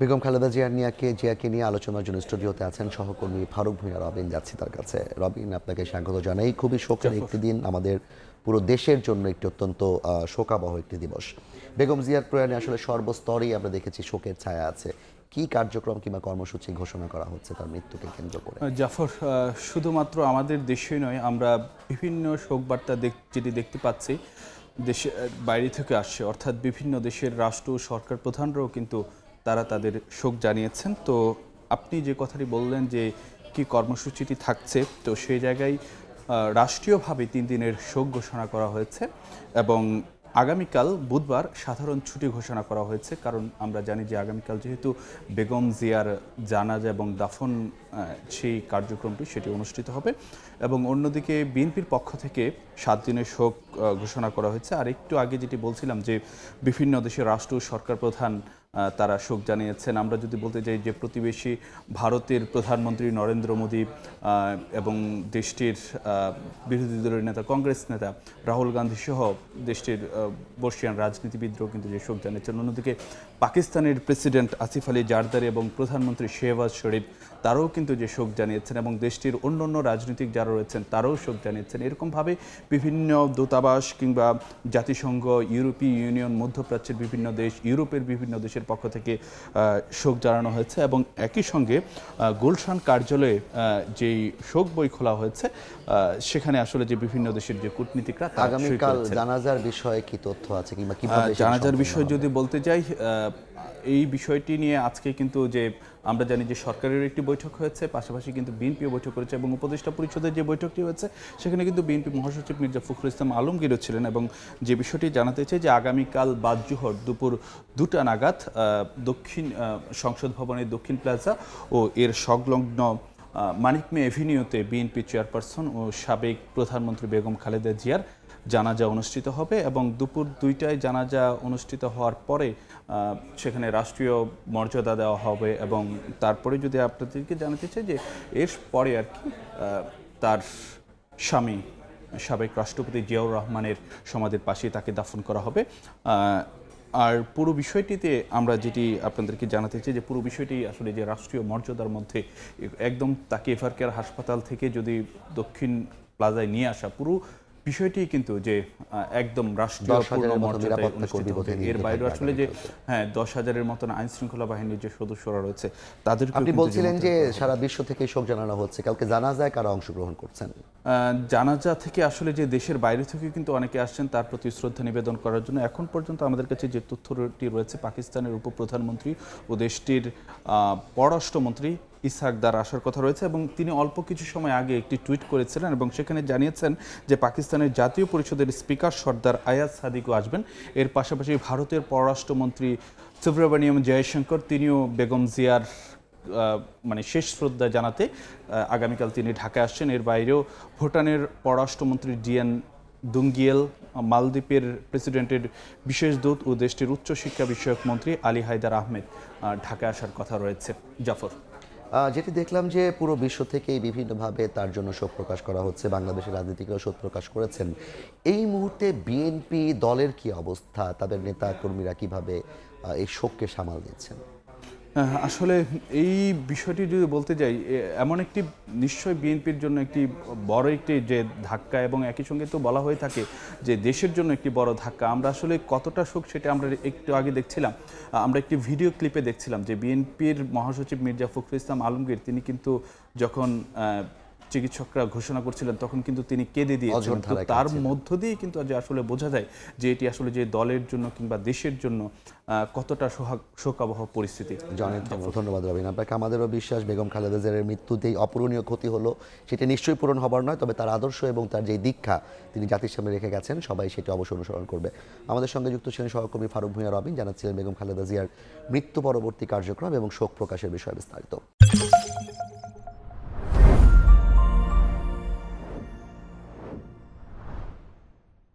বেগম খালেদা জিয়াকে নিয়ে আলোচনার জন্য স্টুডিওতে আছেন সহকর্মী ফারুক ভূঁইয়া রবিন। যাচ্ছি তার কাছে। রবিন, আপনাকে স্বাগত জানাই। খুবই শোকের জাফর। একটি দিন, আমাদের পুরো দেশের জন্য একটি অত্যন্ত শোকাবহ একটি দিবস। বেগম জিয়ার প্রয়াণে আসলে সর্বস্তরেই আমরা দেখেছি শোকের ছায়া আছে। কি কার্যক্রম কিংবা কর্মসূচি ঘোষণা করা হচ্ছে তার মৃত্যুকে কেন্দ্র করে? জাফর, শুধুমাত্র আমাদের দেশেই নয়, আমরা বিভিন্ন শোকবার্তা যেটি দেখতে পাচ্ছি দেশে বাইরে থেকে আসছে, অর্থাৎ বিভিন্ন দেশের রাষ্ট্র ও সরকার প্রধানরাও কিন্তু তারা তাদের শোক জানিয়েছেন। তো আপনি যে কথাটি বললেন যে কি কর্মসূচিটি থাকছে, তো সেই জায়গায় রাষ্ট্রীয়ভাবে 3 দিনের শোক ঘোষণা করা হয়েছে এবং আগামীকাল বুধবার সাধারণ ছুটি ঘোষণা করা হয়েছে। কারণ আমরা জানি যে আগামীকাল যেহেতু বেগম জিয়ার জানাজা এবং দাফন সেই কার্যক্রমটি সেটি অনুষ্ঠিত হবে এবং অন্যদিকে বিএনপির পক্ষ থেকে 7 দিনের শোক ঘোষণা করা হয়েছে। আর একটু আগে যেটি বলছিলাম যে বিভিন্ন দেশের রাষ্ট্র ও সরকার প্রধান তারা শোক জানিয়েছেন। আমরা যদি বলতে যাই যে প্রতিবেশী ভারতের প্রধানমন্ত্রী নরেন্দ্র মোদী এবং দেশটির বিরোধী দলের নেতা কংগ্রেস নেতা রাহুল গান্ধী সহ দেশটির বর্ষিয়ান রাজনীতিবিদরাও কিন্তু যে শোক জানিয়েছেন। অন্যদিকে পাকিস্তানের প্রেসিডেন্ট আসিফ আলী জারদারি এবং প্রধানমন্ত্রী শেহবাজ শরীফ তারাও কিন্তু যে শোক জানিয়েছেন এবং দেশটির অন্যান্য রাজনীতিক যারা রয়েছেন তারাও শোক জানিয়েছেন। এরকমভাবে বিভিন্ন দূতাবাস কিংবা জাতিসংঘ, ইউরোপীয় ইউনিয়ন, মধ্যপ্রাচ্যের বিভিন্ন দেশ, ইউরোপের বিভিন্ন দেশের পক্ষ থেকে শোক জানানো হয়েছে এবং একই সঙ্গে গুলশান কার্যালয়ে যেই শোক বই খোলা হয়েছে সেখানে আসলে যে বিভিন্ন দেশের যে কূটনীতিকরা আগামীকাল জানাজার বিষয়ে কি তথ্য আছে কিংবা কিভাবে জানাজার বিষয় যদি বলতে যাই, এই বিষয়টি নিয়ে আজকে কিন্তু যে আমরা জানি যে সরকারের একটি বৈঠক হয়েছে, পাশাপাশি কিন্তু বিএনপিও বৈঠক করেছে এবং উপদেষ্টা পরিষদের যে বৈঠকটি হয়েছে সেখানে কিন্তু বিএনপি মহাসচিব মির্জা ফখরুল ইসলাম আলমগীরও ছিলেন এবং যে বিষয়টি জানাতে চাই যে আগামীকাল বাদ জোহর দুপুর 2টা নাগাদ দক্ষিণ সংসদ ভবনের দক্ষিণ প্লাজা ও এর সংলগ্ন মানিক মে এভিনিউতে বিএনপি চেয়ারপারসন ও সাবেক প্রধানমন্ত্রী বেগম খালেদা জিয়ার জানাজা অনুষ্ঠিত হবে এবং দুপুর 2টায় জানাজা অনুষ্ঠিত হওয়ার পরে সেখানে রাষ্ট্রীয় মর্যাদা দেওয়া হবে এবং তারপরে যদি আপনাদেরকে জানাতে চাই যে এর পরে আর কি তার স্বামী সাবেক রাষ্ট্রপতি জিয়াউর রহমানের সমাধির পাশে তাকে দাফন করা হবে। আর পুরো বিষয়টিতে আমরা যেটি আপনাদেরকে জানাতে চাই যে পুরো বিষয়টি আসলে যে রাষ্ট্রীয় মর্যাদার মধ্যে একদম তাকে এফআর কেয়ার হাসপাতাল থেকে যদি দক্ষিণ প্লাজায় নিয়ে আসা পুরো বিষয়টি কিন্তু যে একদম রাষ্ট্রীয় পূর্ণ মর্যাদায় অনুষ্ঠিত হবে। এর বাইরে আসলে যে 10,000-এর মতন আইন শৃঙ্খলা বাহিনীর যে সদস্যরা রয়েছে তাদের আপনি বলছিলেন যে সারা বিশ্ব থেকে শোক জানানো হচ্ছে, কালকে জানাজায় কারা অংশগ্রহণ করছেন? জানাজা থেকে আসলে যে দেশের বাইরে থেকে কিন্তু অনেকে আসছেন তার প্রতি শ্রদ্ধা নিবেদন করার জন্য। এখন পর্যন্ত আমাদের কাছে যে তথ্যটি রয়েছে, পাকিস্তানের উপপ্রধানমন্ত্রী ও দেশটির পররাষ্ট্রমন্ত্রী ইসহাক দার আসার কথা রয়েছে এবং তিনি অল্প কিছু সময় আগে একটি টুইট করেছিলেন এবং সেখানে জানিয়েছেন যে পাকিস্তানের জাতীয় পরিষদের স্পিকার সর্দার আয়াজ সাদিকও আসবেন। এর পাশাপাশি ভারতের পররাষ্ট্রমন্ত্রী সুব্রমণিয়াম জয়শঙ্কর তিনিও বেগম জিয়ার মানে শেষ শ্রদ্ধা জানাতে আগামীকাল তিনি ঢাকায় আসছেন। এর বাইরেও ভুটানের পররাষ্ট্রমন্ত্রী ডিএন দুঙ্গিয়েল, মালদ্বীপের প্রেসিডেন্টের বিশেষ দূত ও দেশটির উচ্চশিক্ষা বিষয়ক মন্ত্রী আলী হায়দার আহমেদ ঢাকায় আসার কথা রয়েছে। জাফর, যেটি দেখলাম যে পুরো বিশ্ব থেকেই বিভিন্নভাবে তার জন্য শোক প্রকাশ করা হচ্ছে, বাংলাদেশের রাজনীতিকেও শোক প্রকাশ করেছেন। এই মুহূর্তে বিএনপি দলের কি অবস্থা, তাদের নেতা কর্মীরা কিভাবে এই শোককে সামাল দিচ্ছেন? আসলে এই বিষয়টি যদি বলতে যাই, এমন একটি নিশ্চয় বিএনপির জন্য একটি বড় একটি যে ধাক্কা এবং একই সঙ্গে তো বলা হয়ে থাকে যে দেশের জন্য একটি বড় ধাক্কা। আমরা আসলে কতটা শোক সেটা আমরা একটু আগে দেখছিলাম, আমরা একটি ভিডিও ক্লিপে দেখছিলাম যে বিএনপির মহাসচিব মির্জা ফখরুল ইসলাম আলমগীর তিনি কিন্তু যখন চিকিৎসকরা ঘোষণা করছিলেন তখন কিন্তু তিনি কেঁদে দিয়েছেন। তার মধ্য দিয়ে কিন্তু যে আসলে বোঝা যায় যে এটি আসলে যে দলের জন্য কিংবা দেশের জন্য কতটা শোকাবহ পরিস্থিতি। ধন্যবাদ রবিন আপনাকে। আমাদেরও বিশ্বাস বেগম খালেদা জিয়ার মৃত্যুতেই অপূরণীয় ক্ষতি হলো, সেটা নিশ্চয়ই পূরণ হবার নয়, তবে তার আদর্শ এবং তার যে দীক্ষা তিনি জাতির সামনে রেখে গেছেন সবাই সেটি অবশ্যই অনুসরণ করবে। আমাদের সঙ্গে যুক্ত ছিলেন সহকর্মী ফারুক ভূঁইয়া রবিন, জানাচ্ছিলেন বেগম খালেদা জিয়ার মৃত্যু পরবর্তী কার্যক্রম এবং শোক প্রকাশের বিষয়ে বিস্তারিত।